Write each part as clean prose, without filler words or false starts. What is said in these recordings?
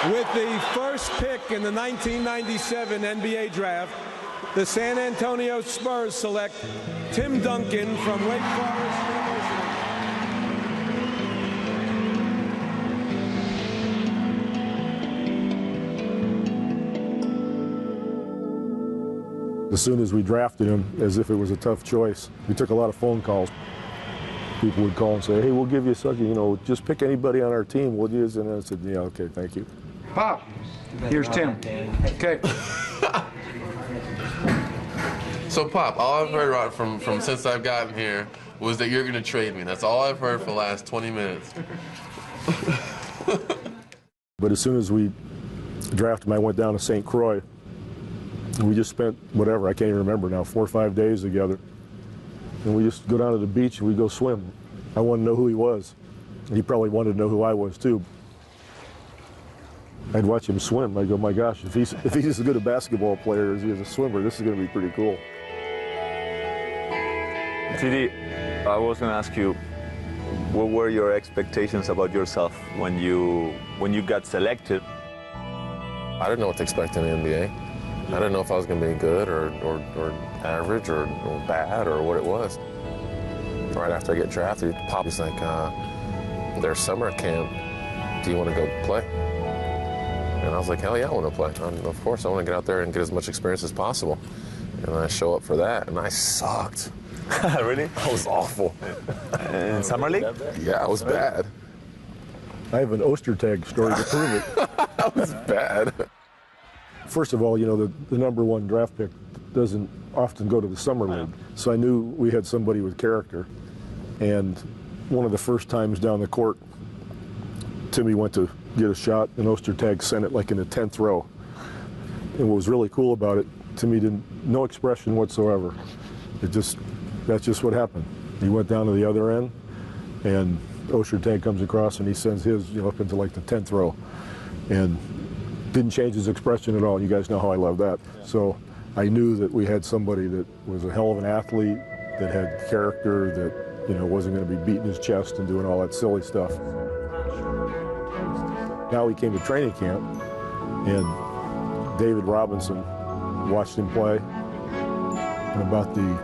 With the first pick in the 1997 NBA draft, the San Antonio Spurs select Tim Duncan from Wake Forest University. As soon as we drafted him, as if it was a tough choice, we took a lot of phone calls. People would call and say, hey, we'll give you a second, you know, just pick anybody on our team, we'll use it. And I said, yeah, okay, thank you. Pop, here's Tim. Okay. So, Pop, all I've heard from since I've gotten here was that you're going to trade me. That's all I've heard for the last 20 minutes. But as soon as we drafted him, I went down to St. Croix. And we just spent, whatever, I can't even remember now, 4 or 5 days together. And we just go down to the beach and we go swim. I wanted to know who he was. And he probably wanted to know who I was, too. I'd watch him swim. I'd go, my gosh, if he's as good a basketball player as he is a swimmer, this is going to be pretty cool. TD, I was going to ask you, what were your expectations about yourself when you got selected? I didn't know what to expect in the NBA. I didn't know if I was going to be good or average or bad or what it was. Right after I get drafted, Pop's like, there's summer camp. Do you want to go play? And I was like, hell yeah, I want to play. Of course, I want to get out there and get as much experience as possible. And I show up for that, and I sucked. Really? I was awful. In Summer League? Yeah, I was bad. I have an Ostertag story to prove it. I was bad. First of all, you know, the #1 draft pick doesn't often go to the summer league. So I knew we had somebody with character. And one of the first times down the court, Timmy went to get a shot, and Ostertag sent it like in the 10th row. And what was really cool about it, Timmy no expression whatsoever. That's just what happened. He went down to the other end, and Ostertag comes across and he sends his, you know, up into like the 10th row. And didn't change his expression at all. You guys know how I love that. So I knew that we had somebody that was a hell of an athlete, that had character, that, you know, wasn't going to be beating his chest and doing all that silly stuff. Now he came to training camp, and David Robinson watched him play. And about the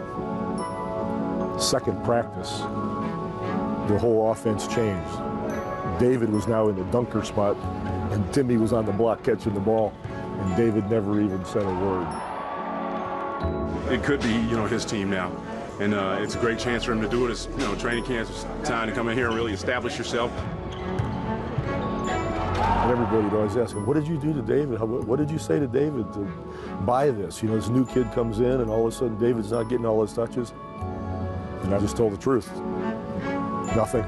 second practice, the whole offense changed. David was now in the dunker spot, and Timmy was on the block catching the ball, and David never even said a word. It could be, you know, his team now, and it's a great chance for him to do it. It's, you know, training camp, it's time to come in here and really establish yourself. And everybody would always ask him, what did you do to David? What did you say to David to buy this? You know, this new kid comes in, and all of a sudden David's not getting all his touches. And I just told the truth. Nothing.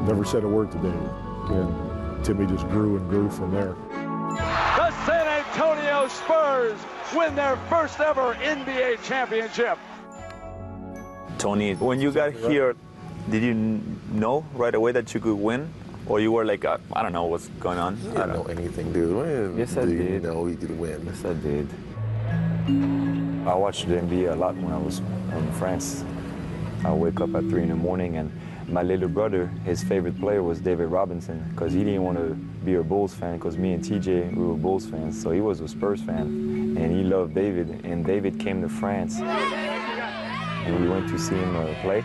Never said a word to David. And Timmy just grew and grew from there. The San Antonio Spurs win their first ever NBA championship. Tony, when you got here, did you know right away that you could win? Or you were like, I don't know what's going on? I don't know anything, dude. Yes, I did. You know he could win. Yes, I did. I watched the NBA a lot when I was in France. I wake up at 3 in the morning, and my little brother, his favorite player was David Robinson, because he didn't want to be a Bulls fan, because me and TJ, we were Bulls fans, so he was a Spurs fan, and he loved David, and David came to France, and we went to see him play,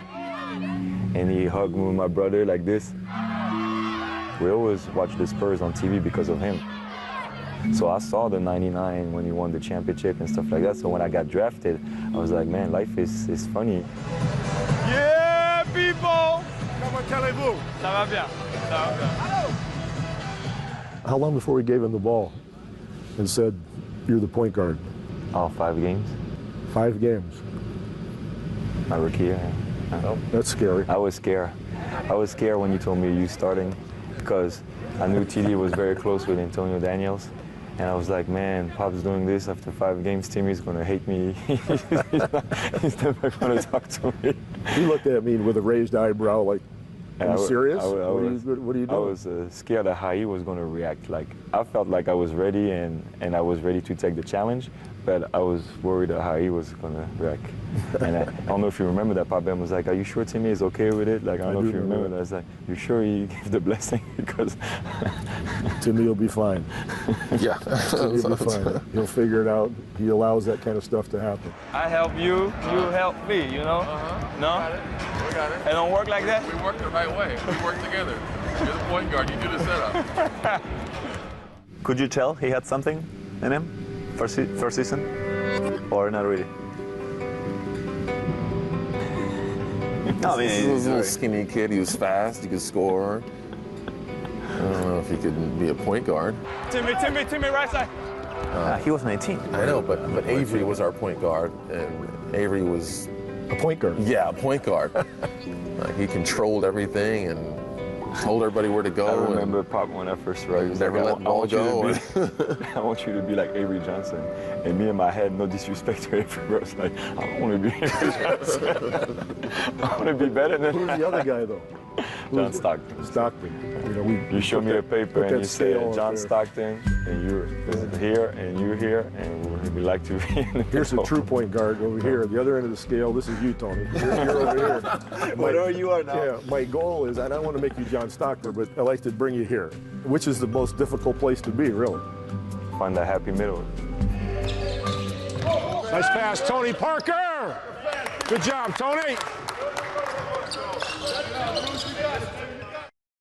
and he hugged me with my brother like this. We always watched the Spurs on TV because of him. So I saw the 99 when he won the championship and stuff like that, so when I got drafted, I was like, man, life is funny. Yeah, people! Comment allez-vous? Ça va bien. Ça va bien. How long before we gave him the ball and said, you're the point guard? Oh, 5 games. 5 games. My rookie year. Oh, that's scary. I was scared. I was scared when you told me you starting, because I knew TD was very close with Antonio Daniels. And I was like, man, Pop's doing this after 5 games. Timmy's going to hate me. He's never going to talk to me. He looked at me with a raised eyebrow like, Are you serious? What are you doing? I was scared of how he was going to react. Like, I felt like I was ready and I was ready to take the challenge, but I was worried of how he was going to react. And I don't know if you remember that Papa was like, "Are you sure Timmy is okay with it?" Like, I don't know if you remember that. I was like, "You sure he gave the blessing?" Because Timmy will be fine. Yeah. Timmy will be fine. He'll figure it out. He allows that kind of stuff to happen. I help you, you help me, you know? No? We got it. It don't work like that? We work the right way. We work together. You're the point guard. You do the setup. Could you tell he had something in him first season? Or not really? No, I mean, he was a little skinny kid. He was fast. He could score. I don't know if he could be a point guard. Timmy, right side. He was 19. I know, but Avery was our point guard, and Avery was a point guard. Yeah, a point guard. He controlled everything and told everybody where to go. I remember Pop when I first arrived. He was never let the ball go. I want you to be like Avery Johnson. And me in my head, no disrespect to Avery, bro. It's like, I don't want to be Avery Johnson. I want to be better than Who's the other guy, though? John Stockton. Stockton. You know, you show me a paper and you say John there. Stockton, and you're here, and you're here, and we like to be in the Here's a true point guard over here. The other end of the scale, this is you, Tony. You're over here. Whatever you are now. Yeah, my goal is, I don't want to make you John Stockton, but I like to bring you here, which is the most difficult place to be, really. Find that happy middle. Nice pass, Tony Parker. Good job, Tony.